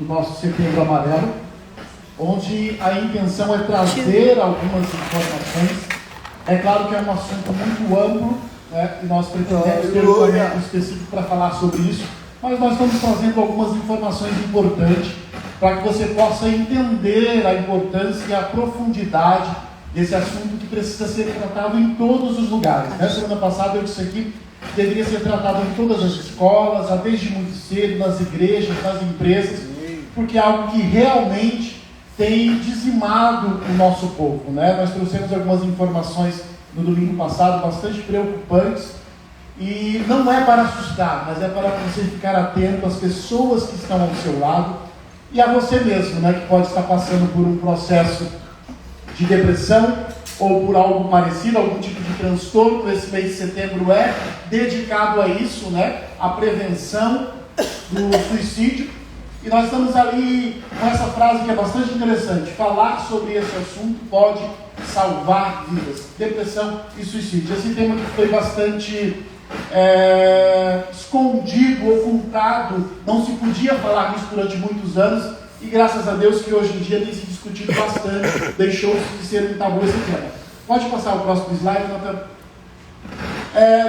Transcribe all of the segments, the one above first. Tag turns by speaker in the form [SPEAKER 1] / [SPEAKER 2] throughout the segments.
[SPEAKER 1] do nosso Setembro Amarelo, onde a intenção é trazer algumas informações. É claro que é um assunto muito amplo, né, e nós pretendemos ter um momento específico para falar sobre isso, mas nós estamos trazendo algumas informações importantes para que você possa entender a importância e a profundidade desse assunto que precisa ser tratado em todos os lugares. Na semana passada eu disse aqui que deveria ser tratado em todas as escolas, desde muito cedo, nas igrejas, nas empresas, porque é algo que realmente tem dizimado o nosso povo, né? Nós trouxemos algumas informações no domingo passado bastante preocupantes, e não é para assustar, mas é para você ficar atento às pessoas que estão ao seu lado e a você mesmo, né, que pode estar passando por um processo de depressão ou por algo parecido, algum tipo de transtorno. Esse mês de setembro é dedicado a isso, né, a prevenção do suicídio. E nós estamos ali com essa frase que é bastante interessante: falar sobre esse assunto pode salvar vidas. Depressão e suicídio. Esse tema que foi bastante escondido, ocultado, não se podia falar nisso durante muitos anos, e graças a Deus que hoje em dia tem se discutido bastante, deixou de ser um tabu esse tema. Pode passar o próximo slide, Natan?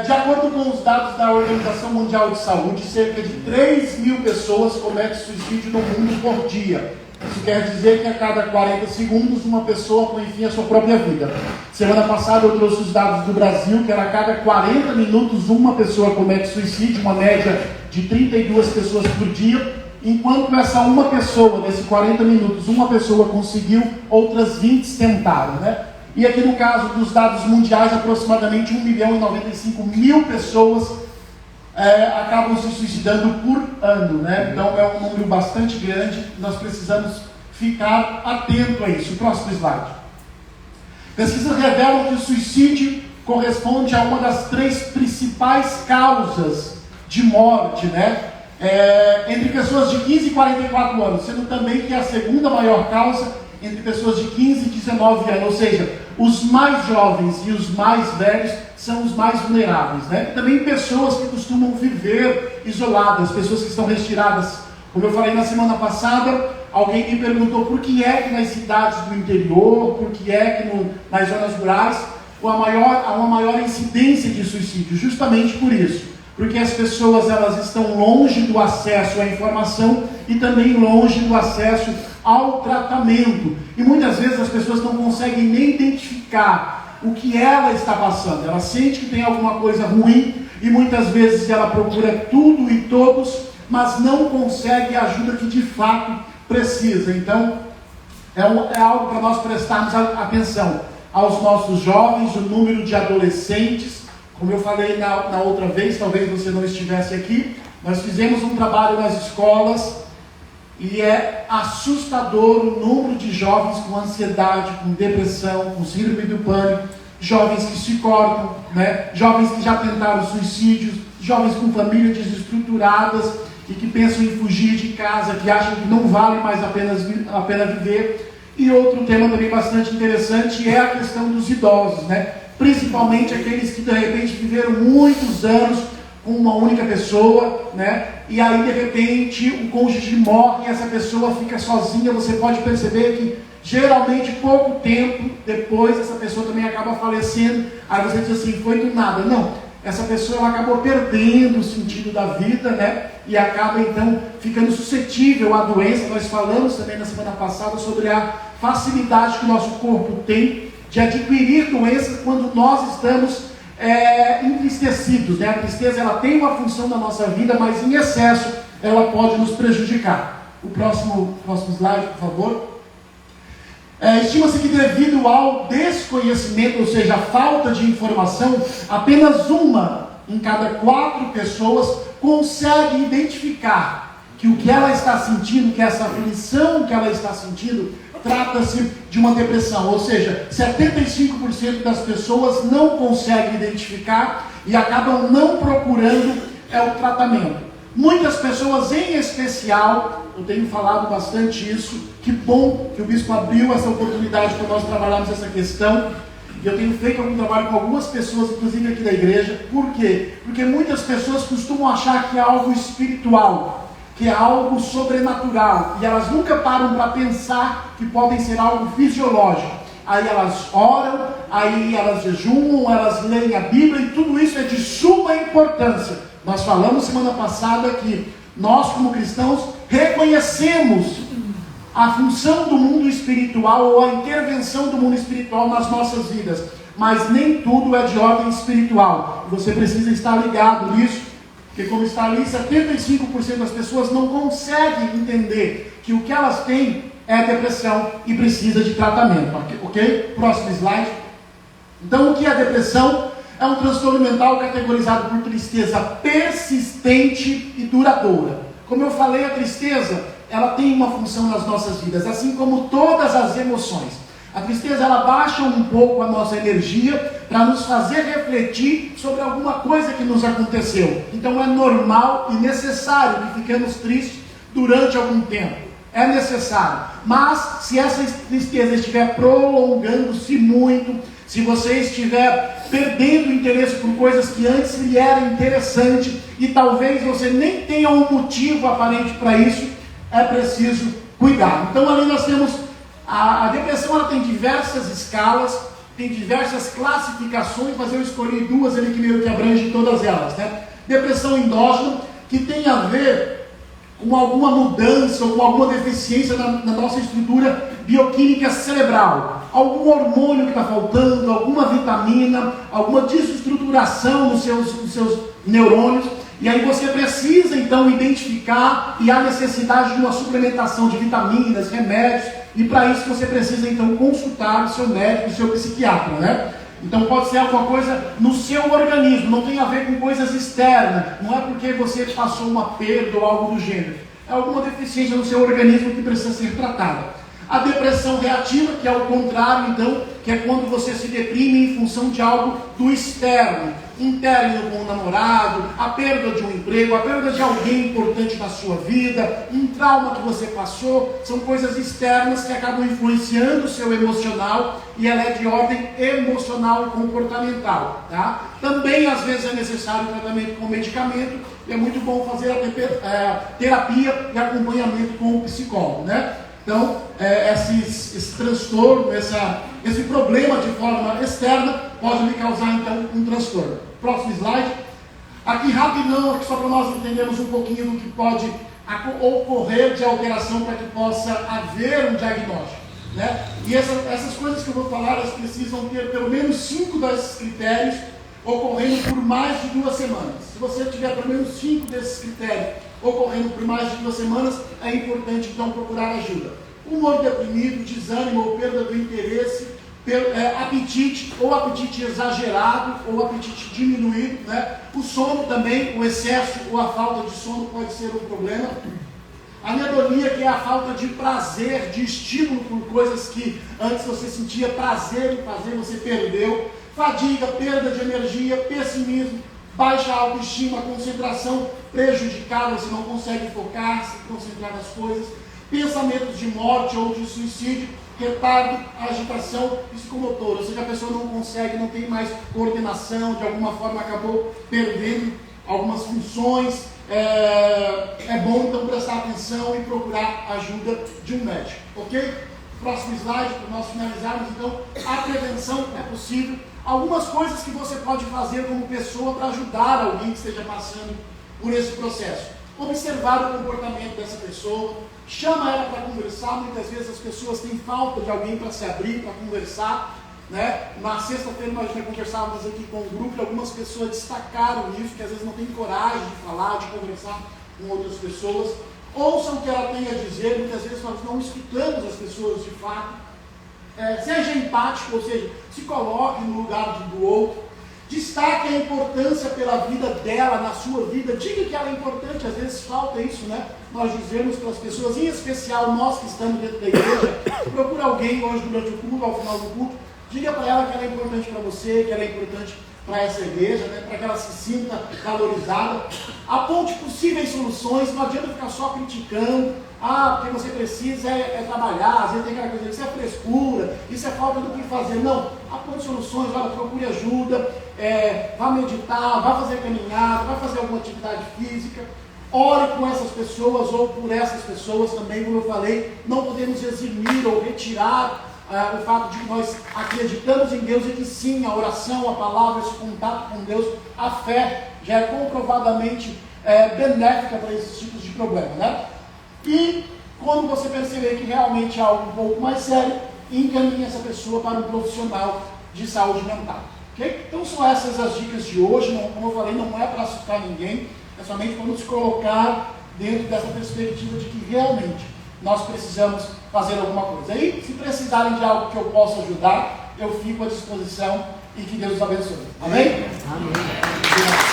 [SPEAKER 1] De acordo com os dados da Organização Mundial de Saúde, cerca de 3 mil pessoas cometem suicídio no mundo por dia. Isso quer dizer que a cada 40 segundos uma pessoa põe fim à sua própria vida. Semana passada eu trouxe os dados do Brasil, que era a cada 40 minutos uma pessoa comete suicídio, uma média de 32 pessoas por dia. Enquanto essa uma pessoa, nesses 40 minutos, uma pessoa conseguiu, outras 20 tentaram, né? E aqui no caso dos dados mundiais, aproximadamente 1.095.000 pessoas acabam se suicidando por ano, né? Então é um número bastante grande, nós precisamos ficar atento a isso. O próximo slide. Pesquisas revelam que o suicídio corresponde a uma das 3 principais causas de morte, né? Entre pessoas de 15 e 44 anos, sendo também que é a segunda maior causa entre pessoas de 15 e 19 anos, ou seja, os mais jovens e os mais velhos são os mais vulneráveis, né? E também pessoas que costumam viver isoladas, pessoas que estão retiradas. Como eu falei na semana passada, alguém me perguntou por que é que nas cidades do interior, por que é que nas zonas rurais há uma maior incidência de suicídio. Justamente por isso, porque as pessoas elas estão longe do acesso à informação e também longe do acesso ao tratamento. E muitas vezes as pessoas não conseguem nem identificar o que ela está passando. Ela sente que tem alguma coisa ruim e muitas vezes ela procura tudo e todos, mas não consegue a ajuda que de fato precisa. Então, é algo para nós prestarmos atenção aos nossos jovens, o número de adolescentes. Como eu falei na outra vez, talvez você não estivesse aqui, nós fizemos um trabalho nas escolas e é assustador o número de jovens com ansiedade, com depressão, com síndrome do pânico, jovens que se cortam, né? Jovens que já tentaram suicídios, jovens com famílias desestruturadas e que pensam em fugir de casa, que acham que não vale mais a pena viver. E outro tema também bastante interessante é a questão dos idosos, né? Principalmente aqueles que de repente viveram muitos anos com uma única pessoa, né? E aí de repente o cônjuge morre e essa pessoa fica sozinha. Você pode perceber que geralmente pouco tempo depois essa pessoa também acaba falecendo. Aí você diz assim, foi do nada. Não, essa pessoa ela acabou perdendo o sentido da vida, né? E acaba então ficando suscetível à doença. Nós falamos também na semana passada sobre a facilidade que o nosso corpo tem de adquirir doenças quando nós estamos entristecidos, né? A tristeza ela tem uma função na nossa vida, mas em excesso ela pode nos prejudicar. O próximo slide, por favor. Estima-se que devido ao desconhecimento, ou seja, a falta de informação, apenas uma em cada 4 pessoas consegue identificar que o que ela está sentindo, que essa aflição que ela está sentindo, trata-se de uma depressão. Ou seja, 75% das pessoas não conseguem identificar e acabam não procurando o tratamento. Muitas pessoas, em especial, eu tenho falado bastante isso, que bom que o bispo abriu essa oportunidade para nós trabalharmos essa questão. E eu tenho feito algum trabalho com algumas pessoas, inclusive aqui da igreja. Por quê? Porque muitas pessoas costumam achar que é algo espiritual. que é algo sobrenatural, e elas nunca param para pensar que podem ser algo fisiológico. Aí elas oram, aí elas jejuam, elas leem a Bíblia, e tudo isso é de suma importância. Nós falamos semana passada que nós, como cristãos, reconhecemos a função do mundo espiritual ou a intervenção do mundo espiritual nas nossas vidas, mas nem tudo é de ordem espiritual. Você precisa estar ligado nisso, porque como está ali, 75% das pessoas não conseguem entender que o que elas têm é depressão e precisa de tratamento. Ok? Próximo slide. Então, o que é depressão? É um transtorno mental categorizado por tristeza persistente e duradoura. Como eu falei, a tristeza, ela tem uma função nas nossas vidas, assim como todas as emoções. A tristeza, ela baixa um pouco a nossa energia para nos fazer refletir sobre alguma coisa que nos aconteceu. Então é normal e necessário que fiquemos tristes durante algum tempo. É necessário. Mas se essa tristeza estiver prolongando-se muito, se você estiver perdendo interesse por coisas que antes lhe eram interessantes e talvez você nem tenha um motivo aparente para isso, é preciso cuidar. Então ali nós temos a depressão, ela tem diversas escalas, tem diversas classificações, mas eu escolhi duas ali que meio que abrangem todas elas, né? Depressão endógena, que tem a ver com alguma mudança ou com alguma deficiência na nossa estrutura bioquímica cerebral. Algum hormônio que está faltando, alguma vitamina, alguma desestruturação nos seus neurônios. E aí você precisa então identificar e há necessidade de uma suplementação de vitaminas, remédios. E para isso você precisa então consultar o seu médico, o seu psiquiatra, né? Então pode ser alguma coisa no seu organismo, não tem a ver com coisas externas, não é porque você passou uma perda ou algo do gênero. É alguma deficiência no seu organismo que precisa ser tratada. A depressão reativa, que é o contrário então, que é quando você se deprime em função de algo do externo. Um término com um namorado, a perda de um emprego, a perda de alguém importante na sua vida, um trauma que você passou, são coisas externas que acabam influenciando o seu emocional e ela é de ordem emocional e comportamental. Tá? Também às vezes é necessário tratamento com medicamento e é muito bom fazer a terapia e acompanhamento com o psicólogo, né? Então, esse transtorno, esse problema de forma externa pode me causar então um transtorno. Próximo slide. Aqui rapidão, aqui só para nós entendermos um pouquinho do que pode ocorrer de alteração para que possa haver um diagnóstico, né? E essas coisas que eu vou falar, elas precisam ter pelo menos 5 desses critérios ocorrendo por mais de 2 semanas. Se você tiver pelo menos 5 desses critérios ocorrendo por mais de 2 semanas, é importante então procurar ajuda. Humor deprimido, desânimo ou perda do interesse, apetite, ou apetite exagerado, ou apetite diminuído, né? O sono também, o excesso ou a falta de sono pode ser um problema. Anedonia, que é a falta de prazer, de estímulo por coisas que antes você sentia prazer em fazer, você perdeu. Fadiga, perda de energia, pessimismo, baixa autoestima, concentração prejudicada, você não consegue focar, se concentrar nas coisas. Pensamentos de morte ou de suicídio, retardo, agitação psicomotora, ou seja, a pessoa não consegue, não tem mais coordenação, de alguma forma acabou perdendo algumas funções. É bom então prestar atenção e procurar a ajuda de um médico, ok? Próximo slide, para nós finalizarmos. Então, a prevenção é possível. Algumas coisas que você pode fazer como pessoa para ajudar alguém que esteja passando por esse processo. Observar o comportamento dessa pessoa, chama ela para conversar. Muitas vezes as pessoas têm falta de alguém para se abrir, para conversar, né? Na sexta-feira nós já conversávamos aqui com o grupo e algumas pessoas destacaram isso, que às vezes não tem coragem de falar, de conversar com outras pessoas. Ouçam o que ela tem a dizer, muitas vezes nós não escutamos as pessoas de fato. Seja empático, ou seja, se coloque no lugar do outro. Destaque a importância pela vida dela, na sua vida. Diga que ela é importante, às vezes falta isso, né? Nós dizemos para as pessoas, em especial nós que estamos dentro da igreja, procura alguém hoje durante o culto, ao final do culto, diga para ela que ela é importante para você, que ela é importante para essa igreja, né? Para que ela se sinta valorizada. Aponte possíveis soluções, não adianta ficar só criticando. Porque você precisa trabalhar, às vezes tem aquela coisa, isso é frescura, isso é falta do que fazer. Não, aponte soluções, procure ajuda, vá meditar, vá fazer caminhada, vá fazer alguma atividade física. ore com essas pessoas ou por essas pessoas também, como eu falei. Não podemos eximir ou retirar o fato de que nós acreditamos em Deus e que sim, a oração, a palavra, esse contato com Deus, a fé já é comprovadamente benéfica para esses tipos de problema, né? E quando você perceber que realmente é algo um pouco mais sério, encaminhe essa pessoa para um profissional de saúde mental. Okay? Então são essas as dicas de hoje. Não, como eu falei, não é para assustar ninguém, é somente para nos colocar dentro dessa perspectiva de que realmente nós precisamos fazer alguma coisa. E se precisarem de algo que eu possa ajudar, eu fico à disposição e que Deus os abençoe. Amém?
[SPEAKER 2] Amém.